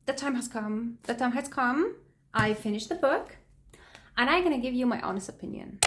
the time has come. The time has come. I finished the book, and I'm gonna give you my honest opinion.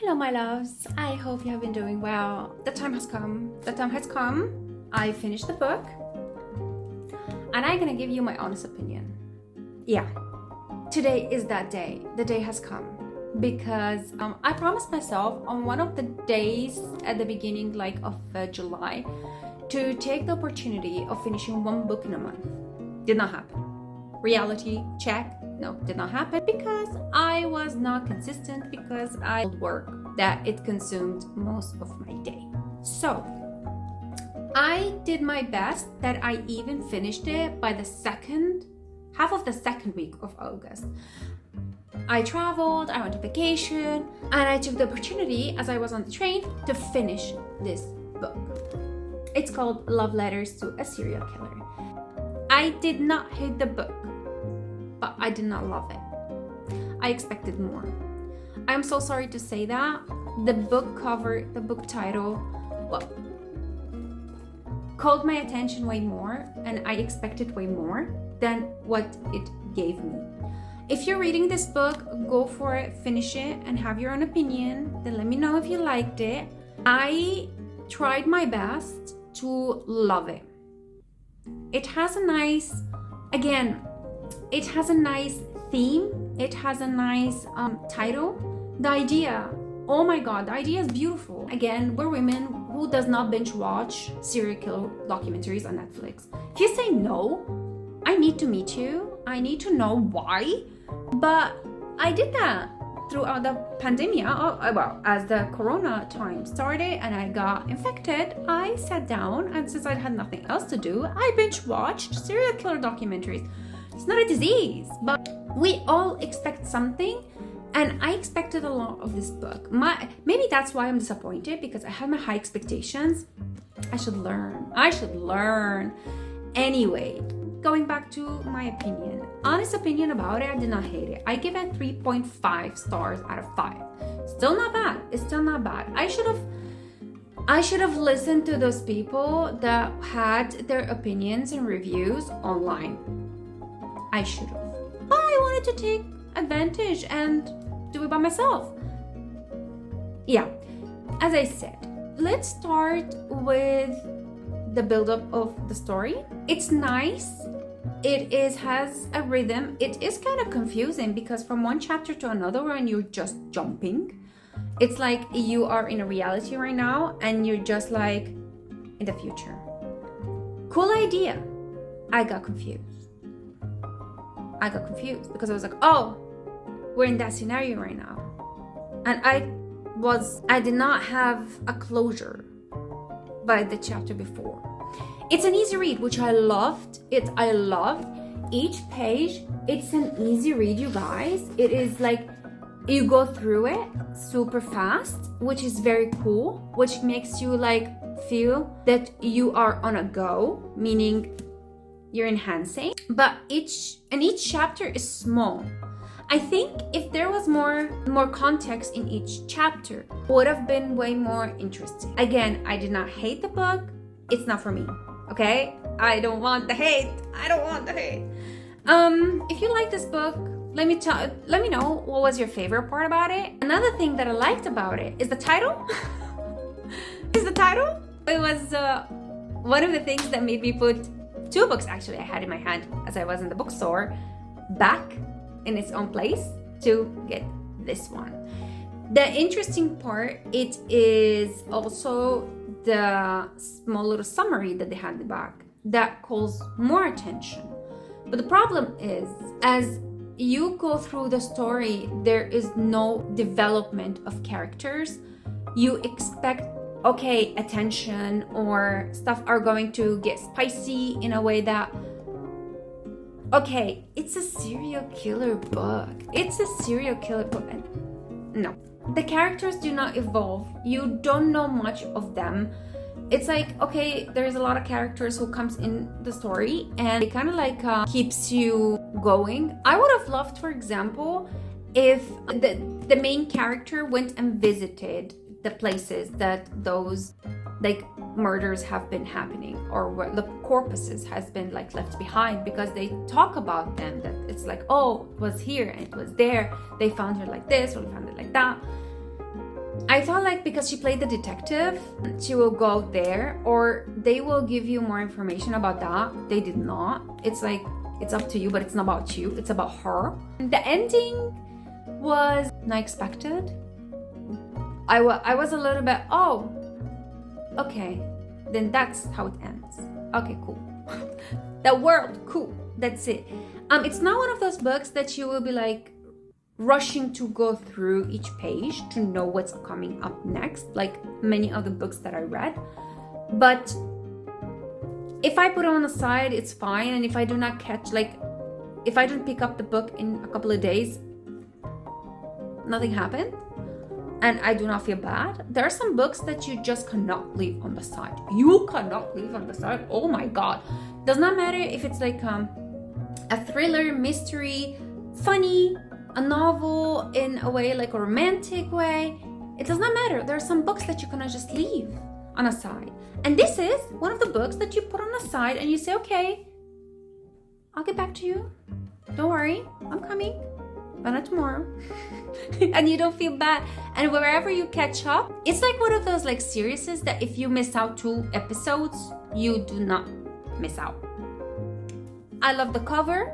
Hello, my loves. I hope you have been doing well. The time has come. The time has come. I finished the book, and I'm gonna give you my honest opinion. Yeah, today is that day. The day has come because I promised myself on one of the days at the beginning, of July, to take the opportunity of finishing one book in a month. Did not happen. Reality check. No, did not happen because I was not consistent, because I work that it consumed most of my day. So I did my best that I even finished it by the half of the second week of August. I traveled, I went on vacation, and I took the opportunity as I was on the train to finish this book. It's called Love Letters to a Serial Killer. I did not hate the book, but I did not love it. I expected more. I'm so sorry to say that. The book cover, the book title, called my attention way more, and I expected way more than what it gave me. If you're reading this book, go for it, finish it, and have your own opinion. it. Let me know if you liked it. I tried my best to love it. It has a nice, again, it has a nice theme. It has a nice title. The idea, oh my God, the idea is beautiful. Again, we're women. Who does not binge watch serial killer documentaries on Netflix? If you say no, I need to meet you. I need to know why. But I did that throughout the pandemic. Well, as the corona time started and I got infected, I sat down, and since I had nothing else to do, I binge watched serial killer documentaries. It's not a disease, but we all expect something. And I expected a lot of this book. Maybe that's why I'm disappointed, because I had my high expectations. I should learn. Anyway, going back to my opinion. Honest opinion about it, I did not hate it. I give it 3.5 stars out of 5. Still not bad. It's still not bad. I should have listened to those people that had their opinions and reviews online. I should have. But I wanted to take advantage and do it by myself. Yeah, as I said, let's start with the build-up of the story. It's nice. It has a rhythm. It is kind of confusing because from one chapter to another one, you're just jumping. It's like you are in a reality right now and you're just like in the future. Cool idea. I got confused because I was like, oh, we're in that scenario right now. And I did not have a closure by the chapter before. It's an easy read, which I loved. I loved each page. It's an easy read, you guys. It is like you go through it super fast, which is very cool, which makes you like feel that you are on a go, meaning you're enhancing. But each chapter is small. I think if there was more context in each chapter, it would have been way more interesting. Again, I did not hate the book. It's not for me, okay? I don't want the hate. If you like this book, let me know what was your favorite part about it. Another thing that I liked about it is the title. It was one of the things that made me put 2 books actually I had in my hand as I was in the bookstore back in its own place to get this one. The interesting part, it is also the small little summary that they had in the back that calls more attention. But the problem is, as you go through the story, there is no development of characters. You expect, okay, attention or stuff are going to get spicy in a way that, okay, it's a serial killer book. No, the characters do not evolve. You don't know much of them. It's like, okay, there's a lot of characters who comes in the story and it kind of like keeps you going. I would have loved, for example, if the main character went and visited the places that those like murders have been happening, or where the corpses has been like left behind, because they talk about them, that it's like, oh, it was here and it was there, they found her like this or they found it like that. I thought like because she played the detective, she will go there, or they will give you more information about that. They did not. It's like, it's up to you, but it's not about you, it's about her. The ending was not expected. I was a little bit, oh, okay, then that's how it ends. Okay, cool. The world, cool, that's it. It's not one of those books that you will be like rushing to go through each page to know what's coming up next, like many of the books that I read. But if I put it on the side, it's fine. And if I do not catch, like, if I don't pick up the book in a couple of days, nothing happened. And I do not feel bad. There are some books that you just cannot leave on the side. You cannot leave on the side. Oh my God. Does not matter if it's like a thriller, mystery, funny, a novel in a way, like a romantic way. It does not matter. There are some books that you cannot just leave on a side. And this is one of the books that you put on the side and you say, okay, I'll get back to you. Don't worry, I'm coming. but not tomorrow. And you don't feel bad. And wherever you catch up, it's like one of those like series that if you miss out 2 episodes, you do not miss out. I love the cover.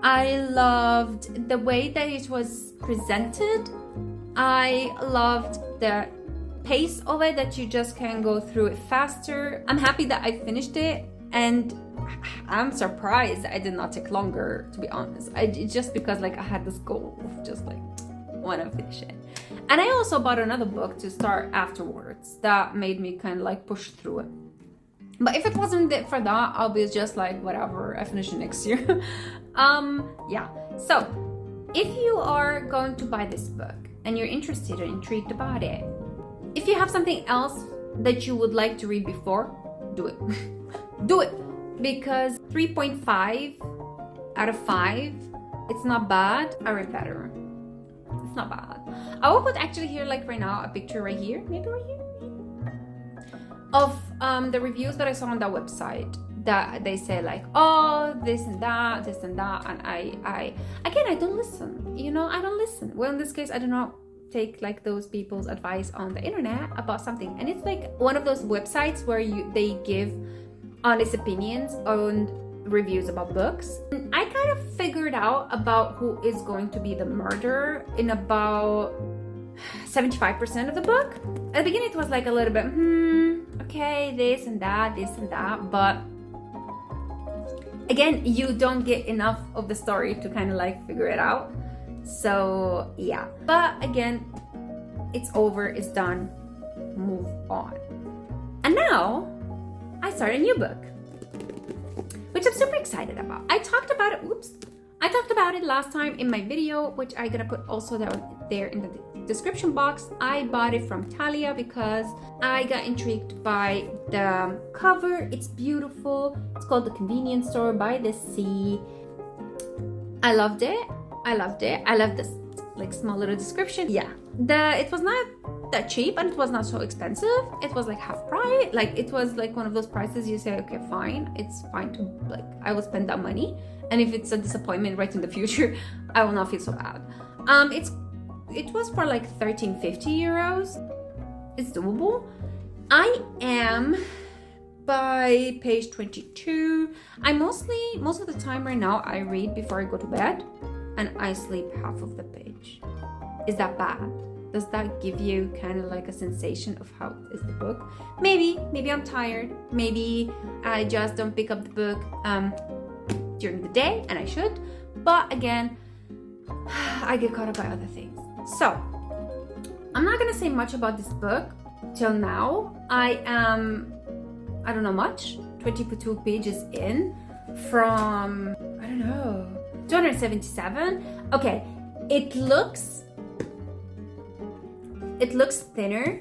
I loved the way that it was presented. I loved the pace of it, that you just can go through it faster. I'm happy that I finished it, and I'm surprised that it did not take longer, to be honest. Just because like I had this goal of just like want to finish it. And I also bought another book to start afterwards that made me kind of like push through it. But if it wasn't for that, I'll be just like, whatever, I finish it next year. Yeah. So if you are going to buy this book and you're interested or intrigued about it, if you have something else that you would like to read before, do it. Do it. Because 3.5 out of 5, it's not bad. I read better. It's not bad. I will put actually here, like right now, a picture right here, maybe right here, of the reviews that I saw on that website, that they say like, oh, this and that, and I don't listen. You know, I don't listen. Well, in this case, I do not take like those people's advice on the internet about something, and it's like one of those websites where they give honest opinions on reviews about books. I kind of figured out about who is going to be the murderer in about 75% of the book. At the beginning it was like a little bit okay, this and that, but again, you don't get enough of the story to kind of like figure it out. So yeah, but again, it's over, it's done, move on. And now I start a new book, which I'm super excited about. I talked about it last time in my video, which I'm gonna put also down there in the description box. I bought it from Talia because I got intrigued by the cover. It's beautiful. It's called The Convenience Store by the Sea. I loved it. I love this like small little description. Yeah, it was not that cheap and it was not so expensive. It was like half price. Like it was like one of those prices you say, okay, fine, it's fine to like, I will spend that money, and if it's a disappointment right in the future, I will not feel so bad. It was for like 13.50 euros. It's doable. I am by page 22. I most of the time right now I read before I go to bed, and I sleep half of the page. Is that bad? Does that give you kind of like a sensation of how is the book? Maybe I'm tired. Maybe I just don't pick up the book during the day, and I should. But again, I get caught up by other things. So I'm not gonna say much about this book till now. I don't know much. 22 pages in from, I don't know, 277. Okay, it looks thinner.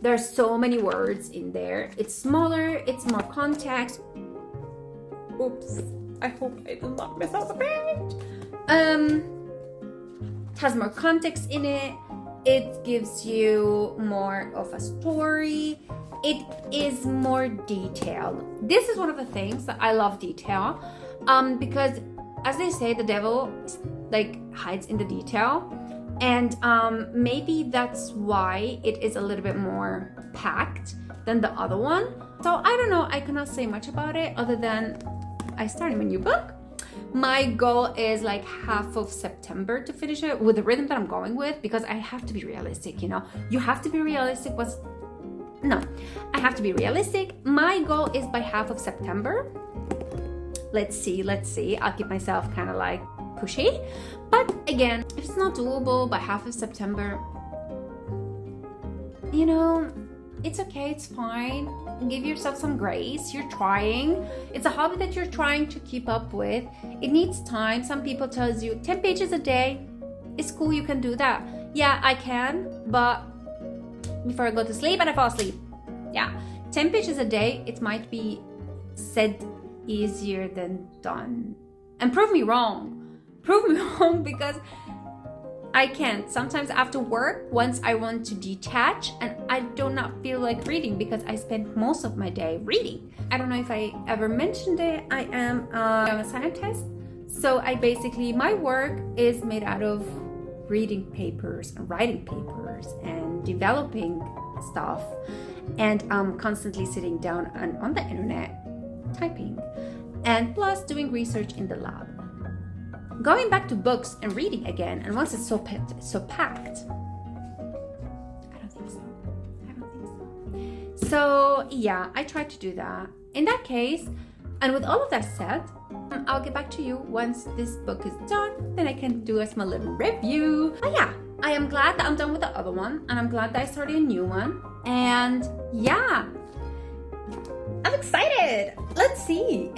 There are so many words in there. It's smaller, it's more context. Oops, I hope I did not miss out the page. It has more context in it. It gives you more of a story. It is more detailed. This is one of the things that I love detail, because as they say, the devil like hides in the detail, and maybe that's why it is a little bit more packed than the other one. So I don't know, I cannot say much about it other than I started my new book. My goal is like half of September to finish it with the rhythm that I'm going with, because I have to be realistic, you know. You have to be realistic. I have to be realistic. My goal is by half of September. Let's see. I'll keep myself kind of like pushy. But again, if it's not doable by half of September, you know, it's okay, it's fine. Give yourself some grace. You're trying. It's a hobby that you're trying to keep up with. It needs time. Some people tells you 10 pages a day is cool, you can do that. Yeah, I can, but before I go to sleep and I fall asleep. Yeah, 10 pages a day, it might be said easier than done. And prove me wrong. Prove me wrong, because I can't. Sometimes after work, once I want to detach, and I do not feel like reading because I spend most of my day reading. I don't know if I ever mentioned it. I am a scientist, So my work is made out of reading papers and writing papers and developing stuff, and constantly sitting down on the internet typing, and plus doing research in the lab. Going back to books and reading again, and once it's so packed, I don't think so. So yeah, I tried to do that. In that case, and with all of that said, I'll get back to you once this book is done. Then I can do a small little review. But yeah, I am glad that I'm done with the other one, and I'm glad that I started a new one. And yeah, I'm excited. Let's see.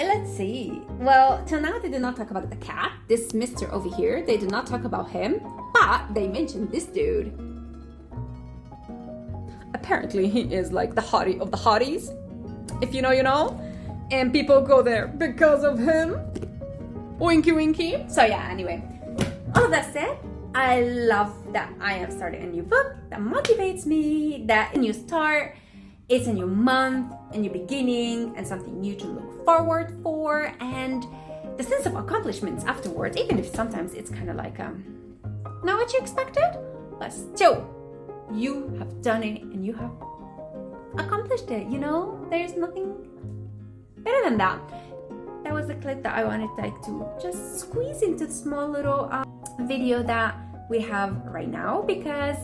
Well, till now they did not talk about the cat, this Mr. over here. They did not talk about him, but they mentioned this dude. Apparently he is like the hottie of the hotties. If you know, you know. And people go there because of him. Winky winky. So yeah, anyway. All of that said, I love that I have started a new book that motivates me, that a new start. It's a new month, a new beginning, and something new to look forward for, and the sense of accomplishments afterwards, even if sometimes it's kind of like not what you expected, but still, you have done it and you have accomplished it, you know? There's nothing better than that. That was the clip that I wanted to just squeeze into the small little video that we have right now, because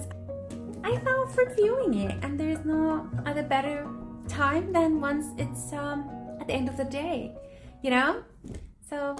I felt reviewing it, and there's no other better time than once it's at the end of the day, you know? So